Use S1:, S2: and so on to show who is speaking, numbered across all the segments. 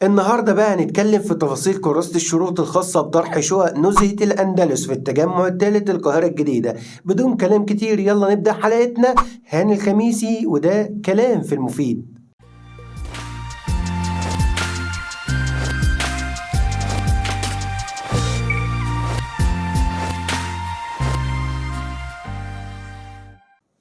S1: النهارده بقى هنتكلم في تفاصيل كراسة الشروط الخاصة بطرح شقق نزهة الأندلس في التجمع الثالث القاهرة الجديدة. بدون كلام كتير يلا نبدأ حلقتنا. هاني الخميسي وده كلام في المفيد.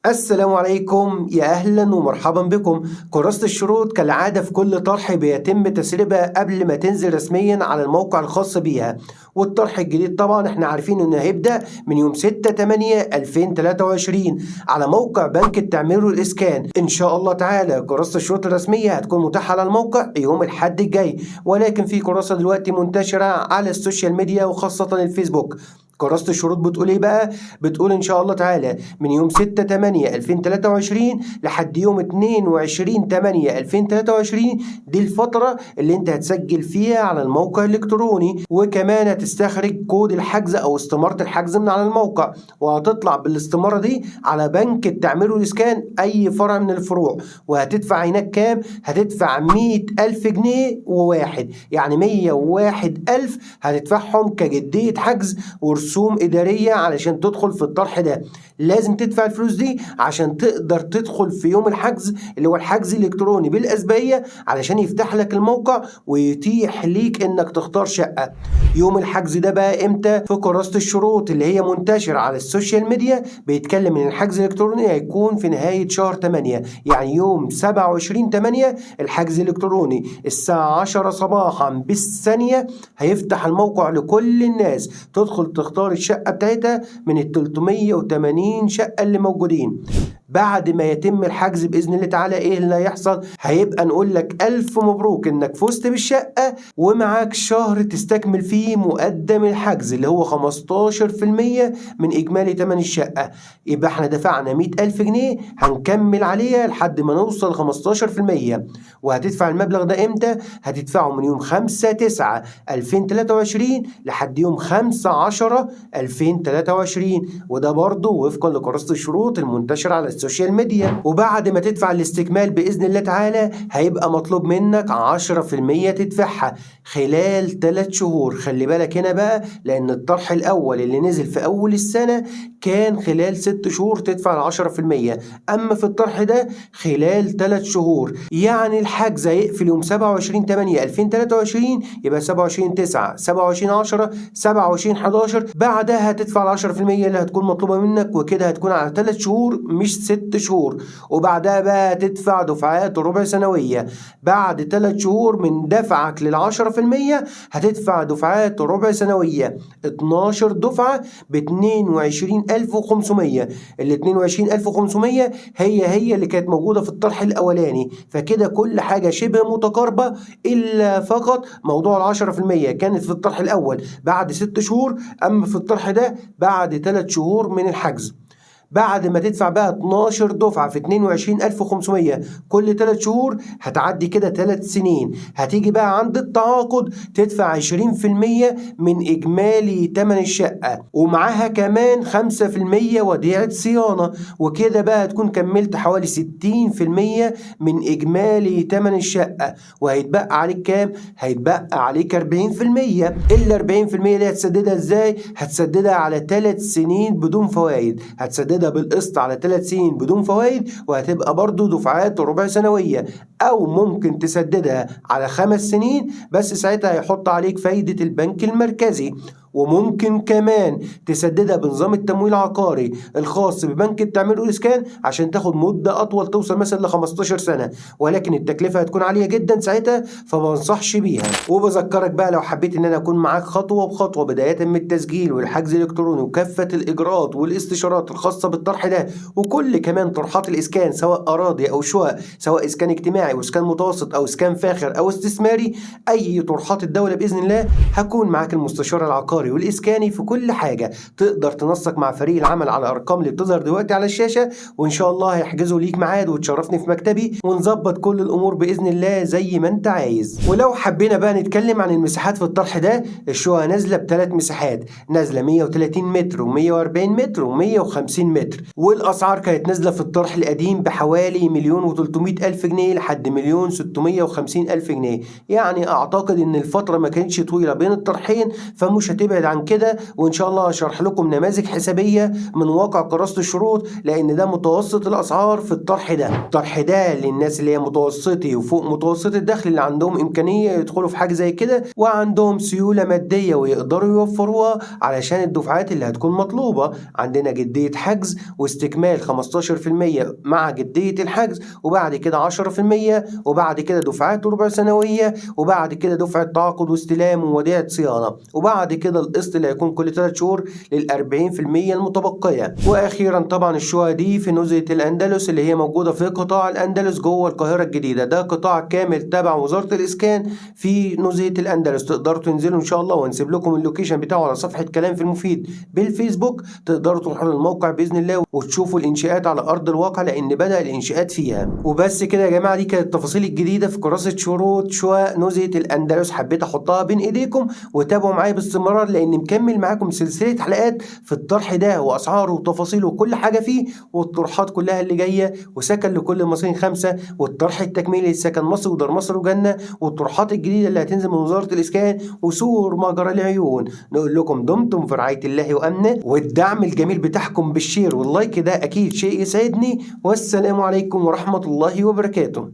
S1: السلام عليكم، يا أهلا ومرحبا بكم. كراسة الشروط كالعادة في كل طرح بيتم تسريبها قبل ما تنزل رسميا على الموقع الخاص بيها، والطرح الجديد طبعا احنا عارفين انه هيبدأ من يوم 6/8/2023 على موقع بنك التعمير والإسكان. إن شاء الله تعالى كراسة الشروط الرسمية هتكون متاحة على الموقع يوم الأحد الجاي، ولكن في كراسة دلوقتي منتشرة على السوشيال ميديا وخاصة الفيسبوك. كراسة الشروط بتقول ايه بقى؟ بتقول ان شاء الله تعالى من يوم 6/8/2023 لحد يوم 22/8/2023. دي الفترة اللي انت هتسجل فيها على الموقع الالكتروني، وكمان هتستخرج كود الحجز او استمارة الحجز من على الموقع، وهتطلع بالاستمارة دي على بنك التعمير والإسكان اي فرع من الفروع. وهتدفع هناك كام؟ هتدفع 100,000 جنيه وواحد، يعني 101,000 هتدفعهم كجدية حجز ورسوم إدارية علشان تدخل في الطرح ده. لازم تدفع الفلوس دي عشان تقدر تدخل في يوم الحجز اللي هو الحجز الإلكتروني بالأسبقية، علشان يفتح لك الموقع ويتيح ليك إنك تختار شقة. يوم الحجز ده بقى إمتى؟ في كراسة الشروط اللي هي منتشرة على السوشيال ميديا بيتكلم إن الحجز الإلكتروني هيكون في نهاية شهر 8، يعني يوم 27/8 الحجز الإلكتروني الساعة 10 صباحا بالثانية هيفتح الموقع لكل الناس تدخل تختار الشقة بتاعتها من ال 380 شقة اللي موجودين. بعد ما يتم الحجز بإذن الله تعالى ايه اللي هيحصل؟ هيبقى نقول لك ألف مبروك انك فزت بالشقة، ومعاك شهر تستكمل فيه مقدم الحجز اللي هو 15% من إجمالي تمن الشقة. يبقى احنا دفعنا 100,000 جنيه، هنكمل عليها لحد ما نوصل 15%. وهتدفع المبلغ ده امتى؟ هتدفعه من يوم 5/9/2023 لحد يوم 5/10/2023، وده برضه وفقا لكراسة الشروط المنتشرة على السوشيال ميديا. وبعد ما تدفع الاستكمال بإذن الله تعالى هيبقى مطلوب منك 10% تدفعها خلال 3 شهور. خلي بالك هنا بقى، لأن الطرح الأول اللي نزل في أول السنة كان خلال 6 شهور تدفع 10%، أما في الطرح ده خلال 3 شهور. يعني الحجز هيقفل يوم 27/8/2023، يبقى 27/9 27/10 27/11، بعدها هتدفع 10% اللي هتكون مطلوبة منك، وكده هتكون على 3 شهور مش 6 شهور. وبعدها بقى تدفع دفعات ربع سنوية. بعد 3 شهور من دفعك لل10% هتدفع دفعات ربع سنوية 12 دفعة ب22,500. ال 22,500 هي اللي كانت موجودة في الطرح الأولاني، فكده كل حاجة شبه متقاربة، إلا فقط موضوع 10% كانت في الطرح الأول بعد 6 شهور، أما في الطرح ده بعد 3 شهور من الحجز. بعد ما تدفع بقى 12 دفعة في 22,500 كل 3 شهور، هتعدي كده 3 سنين. هتيجي بقى عند التعاقد تدفع 20% من إجمالي تمن الشقة، ومعاها كمان 5% وديعة صيانة، وكده بقى هتكون كملت حوالي 60% من إجمالي تمن الشقة. وهيتبقى عليك كام؟ هيتبقى عليك 40%. ال 40% اللي هتسددها ازاي؟ هتسددها على 3 سنين بدون فوائد، هتسددها بالقسط على 3 سنين بدون فوائد، وهتبقى برضو دفعات ربع سنوية، او ممكن تسددها على 5 سنين بس ساعتها هيحط عليك فايدة البنك المركزي. وممكن كمان تسددها بنظام التمويل العقاري الخاص ببنك التعمير والإسكان عشان تاخد مدة أطول توصل مثلا ل15 سنة، ولكن التكلفة هتكون عالية جدا ساعتها، فما بنصحش بيها. وبذكرك بقى لو حبيت ان انا اكون معاك خطوة بخطوة بداية من التسجيل والحجز الإلكتروني وكافة الإجراءات والاستشارات الخاصة بالطرح ده، وكل كمان طرحات الإسكان سواء أراضي أو شقق، سواء إسكان اجتماعي وإسكان متوسط أو إسكان فاخر أو استثماري، أي طرحات الدولة بإذن الله هكون معاك المستشار العقاري والإيجاري والإسكاني في كل حاجة. تقدر تنسق مع فريق العمل على الأرقام اللي بتظهر دلوقتي على الشاشة، وإن شاء الله هيحجزوا ليك ميعاد وتشرفني في مكتبي ونظبط كل الأمور بإذن الله زي ما أنت عايز. ولو حبينا بقى نتكلم عن المساحات في الطرح ده، الشقة نازلة ب3 مساحات، نازلة 130 متر و140 متر و150 متر، والأسعار كانت نازلة في الطرح القديم بحوالي 1.300.000 جنيه لحد 1.650.000 جنيه. يعني أعتقد إن الفترة ما كانتش طويلة بين الطرحين، فمش هتبعد عن كده، وإن شاء الله هشرح لكم نماذج حسابية من واقع كراسة الشروط، لأن ده متوسط الأسعار في الطرح ده. الطرح ده للناس اللي هي متوسطي وفوق متوسط الدخل، اللي عندهم إمكانية يدخلوا في حاجة زي كده وعندهم سيولة مادية ويقدروا يوفروها علشان الدفعات اللي هتكون مطلوبة. عندنا جدية حجز واستكمال 15% مع جدية الحجز، وبعد كده 10%، وبعد كده دفعات ربع سنوية، وبعد كده دفعة تعاقد واستلام ووديعة صيانة، وبعد كده القسط اللي هيكون كل 3 شهور لل40% المتبقية. وأخيرا طبعا الشقة دي في نزهة الأندلس اللي هي موجودة في قطاع الأندلس جوه القاهرة الجديدة. ده قطاع كامل تبع وزارة الإسكان في نزهة الأندلس. تقدروا تنزلوا إن شاء الله، وهنسيب لكم اللوكيشن بتاعه على صفحة كلام في المفيد بالفيسبوك. تقدروا تروحوا للموقع بإذن الله وتشوفوا الإنشاءات على أرض الواقع، لأن بدأ الإنشاءات فيها. وبس كده يا جماعة، دي كانت التفاصيل الجديدة في كراسة شروط شقق نزهة الأندلس. حبيت أحطها بين إيديكم، وتابعوا معايا باستمرار لأن مكمل معاكم سلسلة حلقات في الطرح ده وأسعاره وتفاصيله وكل حاجة فيه، والطروحات كلها اللي جاية، وسكن لكل المصريين 5، والطرح التكميلي لسكن مصر ودار مصر وجنة، والطروحات الجديدة اللي هتنزل من وزارة الإسكان وسور مجرى العيون. نقول لكم دمتم في رعاية الله وأمنه، والدعم الجميل بتاعكم بالشير واللايك ده أكيد شيء يسعدني. والسلام عليكم ورحمة الله وبركاته.